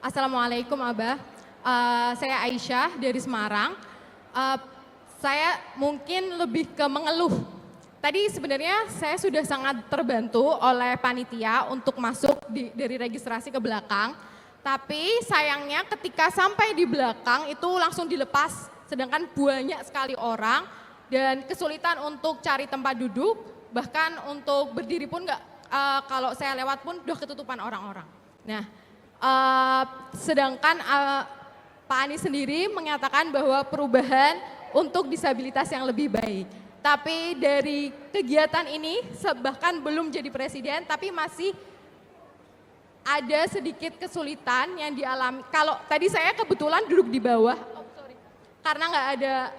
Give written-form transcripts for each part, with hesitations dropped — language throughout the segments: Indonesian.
Assalamualaikum Abah. Saya Aisyah dari Semarang. Eh, saya mungkin lebih ke mengeluh. Tadi sebenarnya saya sudah sangat terbantu oleh panitia untuk masuk dari registrasi ke belakang. Tapi sayangnya ketika sampai di belakang itu langsung dilepas. Sedangkan banyak sekali orang dan kesulitan untuk cari tempat duduk. Bahkan untuk berdiri pun kalau saya lewat pun udah ketutupan orang-orang. Nah, sedangkan Pak Anies sendiri menyatakan bahwa perubahan untuk disabilitas yang lebih baik. Tapi dari kegiatan ini bahkan belum jadi presiden, tapi masih ada sedikit kesulitan yang dialami. Kalau tadi saya kebetulan duduk di bawah, karena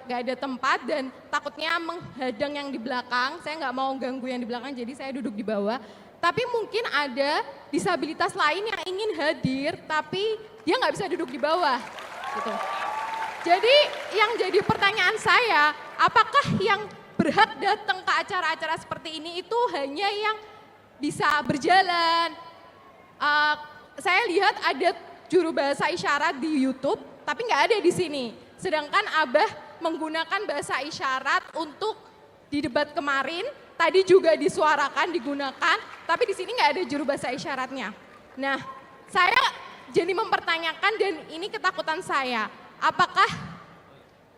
nggak ada tempat dan takutnya menghadang yang di belakang. Saya nggak mau ganggu yang di belakang, jadi saya duduk di bawah. Tapi mungkin ada disabilitas lain yang ingin hadir, tapi dia nggak bisa duduk di bawah. Gitu. Jadi yang jadi pertanyaan saya, apakah yang berhak datang ke acara-acara seperti ini itu hanya yang bisa berjalan? Saya lihat ada juru bahasa isyarat di YouTube, tapi nggak ada di sini. Sedangkan Abah menggunakan bahasa isyarat untuk di debat kemarin, tadi juga disuarakan, digunakan, tapi di sini nggak ada juru bahasa isyaratnya. Nah, saya jadi mempertanyakan dan ini ketakutan saya, apakah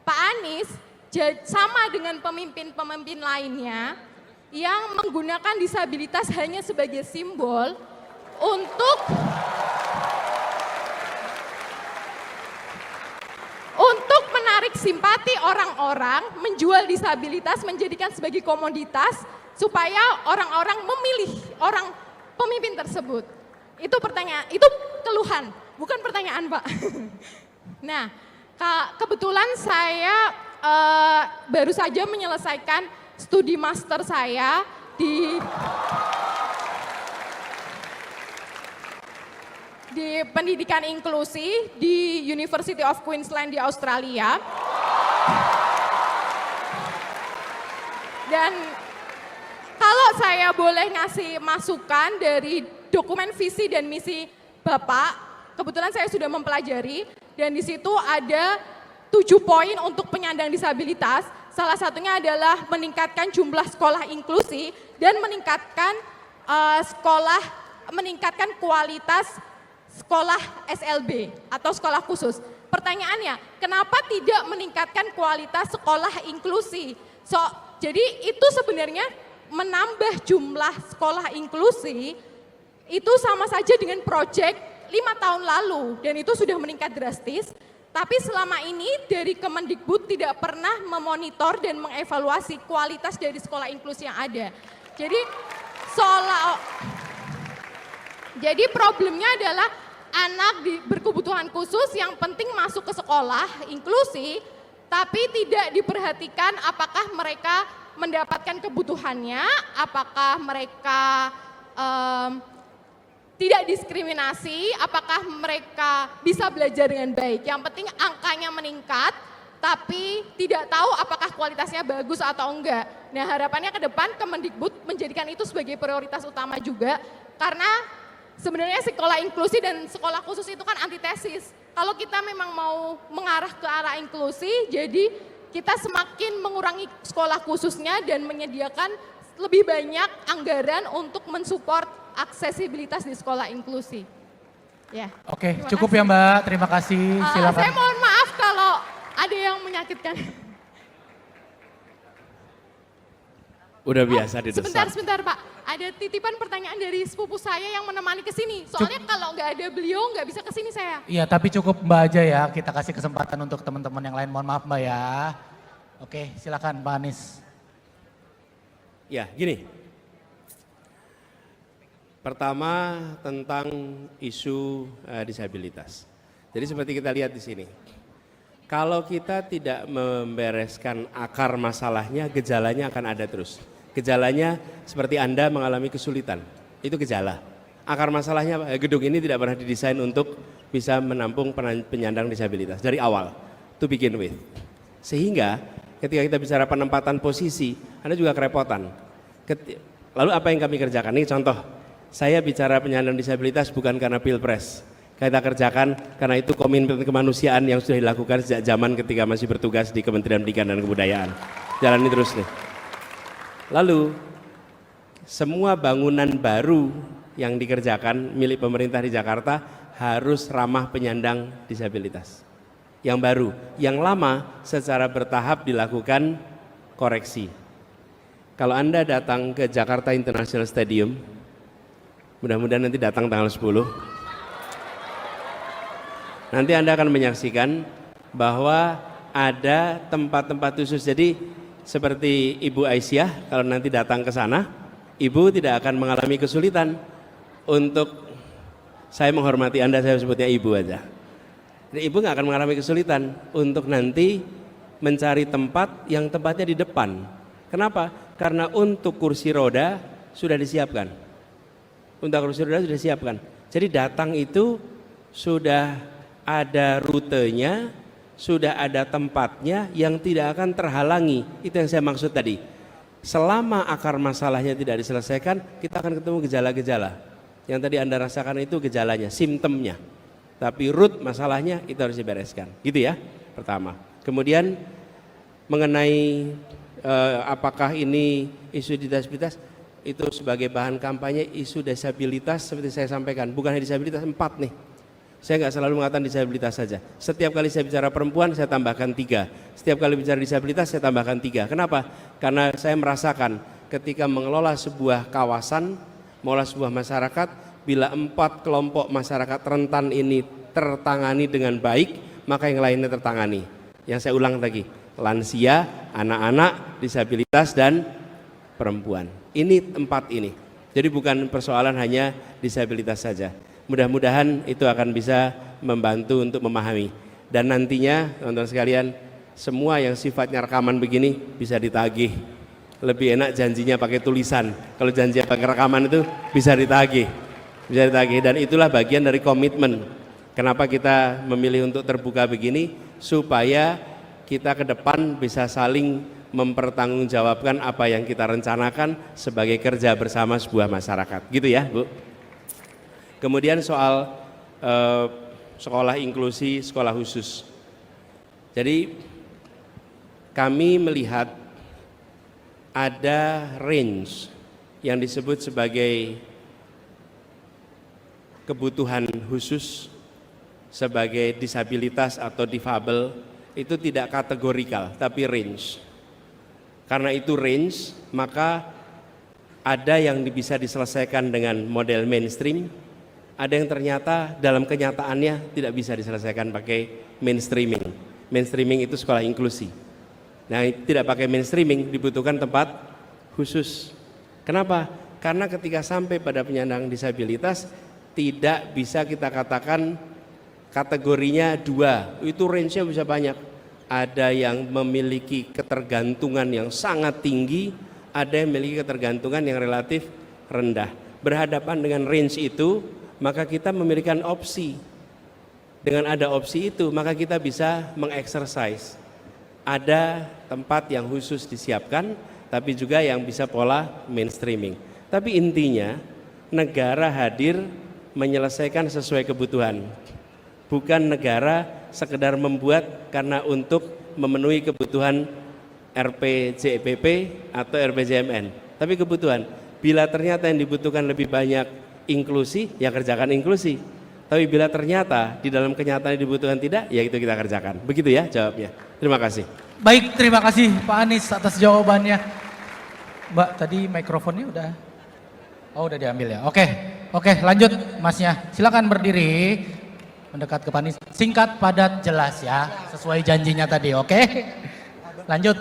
Pak Anies sama dengan pemimpin-pemimpin lainnya yang menggunakan disabilitas hanya sebagai simbol untuk menarik simpati orang-orang, menjual disabilitas, menjadikan sebagai komoditas, supaya orang-orang memilih orang pemimpin tersebut. Itu pertanyaan, itu keluhan, bukan pertanyaan Pak. Nah, kebetulan saya baru saja menyelesaikan studi master saya di pendidikan inklusi di University of Queensland di Australia. Dan kalau saya boleh ngasih masukan dari dokumen visi dan misi Bapak, kebetulan saya sudah mempelajari dan di situ ada 7 poin untuk penyandang disabilitas. Salah satunya adalah meningkatkan jumlah sekolah inklusi dan meningkatkan kualitas sekolah SLB atau sekolah khusus. Pertanyaannya, kenapa tidak meningkatkan kualitas sekolah inklusi? Jadi itu sebenarnya menambah jumlah sekolah inklusi itu sama saja dengan proyek 5 tahun lalu dan itu sudah meningkat drastis. Tapi selama ini dari Kemendikbud tidak pernah memonitor dan mengevaluasi kualitas dari sekolah inklusi yang ada. Jadi problemnya adalah anak berkebutuhan khusus yang penting masuk ke sekolah inklusi, tapi tidak diperhatikan apakah mereka mendapatkan kebutuhannya, apakah mereka tidak diskriminasi, apakah mereka bisa belajar dengan baik. Yang penting angkanya meningkat, tapi tidak tahu apakah kualitasnya bagus atau enggak. Nah, harapannya ke depan Kemendikbud menjadikan itu sebagai prioritas utama juga, karena sebenarnya sekolah inklusi dan sekolah khusus itu kan antitesis. Kalau kita memang mau mengarah ke arah inklusi, jadi kita semakin mengurangi sekolah khususnya dan menyediakan lebih banyak anggaran untuk mensupport aksesibilitas di sekolah inklusi. Ya. Oke, cukup ya Mbak. Terima kasih. Silakan. Saya mohon maaf kalau ada yang menyakitkan. Udah biasa didesak. Sebentar Pak. Ada titipan pertanyaan dari sepupu saya yang menemani ke sini. Soalnya kalau nggak ada beliau nggak bisa ke sini saya. Iya, tapi cukup Mbak aja ya. Kita kasih kesempatan untuk teman-teman yang lain. Mohon maaf Mbak ya. Oke, silakan Pak Anies. Ya, gini. Pertama tentang isu disabilitas. Jadi seperti kita lihat di sini. Kalau kita tidak membereskan akar masalahnya, gejalanya akan ada terus. Gejalanya seperti Anda mengalami kesulitan, itu gejala. Akar masalahnya gedung ini tidak pernah didesain untuk bisa menampung penyandang disabilitas dari awal, to begin with. Sehingga ketika kita bicara penempatan posisi, Anda juga kerepotan. Lalu apa yang kami kerjakan? Ini contoh, saya bicara penyandang disabilitas bukan karena pilpres, kita kerjakan karena itu komitmen kemanusiaan yang sudah dilakukan sejak zaman ketika masih bertugas di Kementerian Pendidikan dan Kebudayaan. Jalani terus nih. Lalu semua bangunan baru yang dikerjakan milik pemerintah di Jakarta harus ramah penyandang disabilitas. Yang baru, yang lama secara bertahap dilakukan koreksi. Kalau Anda datang ke Jakarta International Stadium, mudah-mudahan nanti datang tanggal 10, nanti Anda akan menyaksikan bahwa ada tempat-tempat khusus. Jadi seperti Ibu Aisyah, kalau nanti datang ke sana, Ibu tidak akan mengalami kesulitan untuk, saya menghormati Anda, saya sebutnya Ibu aja. Jadi Ibu nggak akan mengalami kesulitan untuk nanti mencari tempat yang tempatnya di depan. Kenapa? Karena untuk kursi roda sudah disiapkan. Untuk kursi roda sudah disiapkan. Jadi datang itu sudah ada rutenya, sudah ada tempatnya yang tidak akan terhalangi. Itu yang saya maksud tadi. Selama akar masalahnya tidak diselesaikan, kita akan ketemu gejala-gejala. Yang tadi Anda rasakan itu gejalanya, simptomnya. Tapi root masalahnya itu harus dibereskan. Gitu ya, pertama. Kemudian mengenai apakah ini isu disabilitas, itu sebagai bahan kampanye isu disabilitas seperti saya sampaikan. Bukan hanya disabilitas, 4 nih. Saya nggak selalu mengatakan disabilitas saja. Setiap kali saya bicara perempuan, saya tambahkan 3. Setiap kali bicara disabilitas, saya tambahkan 3. Kenapa? Karena saya merasakan ketika mengelola sebuah kawasan, mengelola sebuah masyarakat, bila 4 kelompok masyarakat rentan ini tertangani dengan baik, maka yang lainnya tertangani. Yang saya ulang lagi, lansia, anak-anak, disabilitas, dan perempuan. Ini 4 ini. Jadi bukan persoalan hanya disabilitas saja. Mudah-mudahan itu akan bisa membantu untuk memahami. Dan nantinya, teman-teman sekalian, semua yang sifatnya rekaman begini bisa ditagih. Lebih enak janjinya pakai tulisan. Kalau janjinya pakai rekaman itu bisa ditagih. Bisa ditagih, dan itulah bagian dari komitmen. Kenapa kita memilih untuk terbuka begini? Supaya kita ke depan bisa saling mempertanggungjawabkan apa yang kita rencanakan sebagai kerja bersama sebuah masyarakat. Gitu ya, Bu. Kemudian soal sekolah inklusi, sekolah khusus. Jadi kami melihat ada range yang disebut sebagai kebutuhan khusus sebagai disabilitas atau difabel, itu tidak kategorikal tapi range. Karena itu range, maka ada yang bisa diselesaikan dengan model mainstream, ada yang ternyata dalam kenyataannya tidak bisa diselesaikan pakai mainstreaming. Mainstreaming itu sekolah inklusi. Nah, tidak pakai mainstreaming dibutuhkan tempat khusus. Kenapa? Karena ketika sampai pada penyandang disabilitas, tidak bisa kita katakan kategorinya 2, itu range-nya bisa banyak. Ada yang memiliki ketergantungan yang sangat tinggi, ada yang memiliki ketergantungan yang relatif rendah. Berhadapan dengan range itu, maka kita memiliki opsi. Dengan ada opsi itu, maka kita bisa mengeksersis. Ada tempat yang khusus disiapkan, tapi juga yang bisa pola mainstreaming. Tapi intinya, negara hadir menyelesaikan sesuai kebutuhan. Bukan negara sekedar membuat karena untuk memenuhi kebutuhan RPJPP atau RPJMN. Tapi kebutuhan, bila ternyata yang dibutuhkan lebih banyak inklusi, ya kerjakan inklusi. Tapi bila ternyata di dalam kenyataan yang dibutuhkan tidak, ya itu kita kerjakan. Begitu ya jawabnya. Terima kasih. Baik, terima kasih Pak Anies atas jawabannya. Mbak, tadi mikrofonnya udah, udah diambil ya. Oke, lanjut Masnya. Silakan berdiri, mendekat ke Pak Anies. Singkat, padat, jelas ya, sesuai janjinya tadi. Oke, lanjut.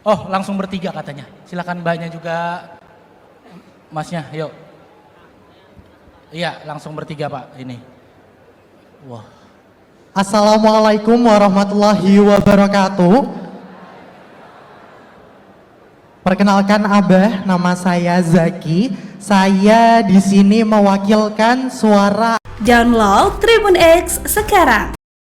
Oh, langsung bertiga katanya. Silakan Mbaknya juga, Masnya, yuk. Iya, langsung bertiga Pak, ini. Wah. Assalamualaikum warahmatullahi wabarakatuh. Perkenalkan Abah, nama saya Zaki. Saya di sini mewakilkan suara. Download Tribun X sekarang.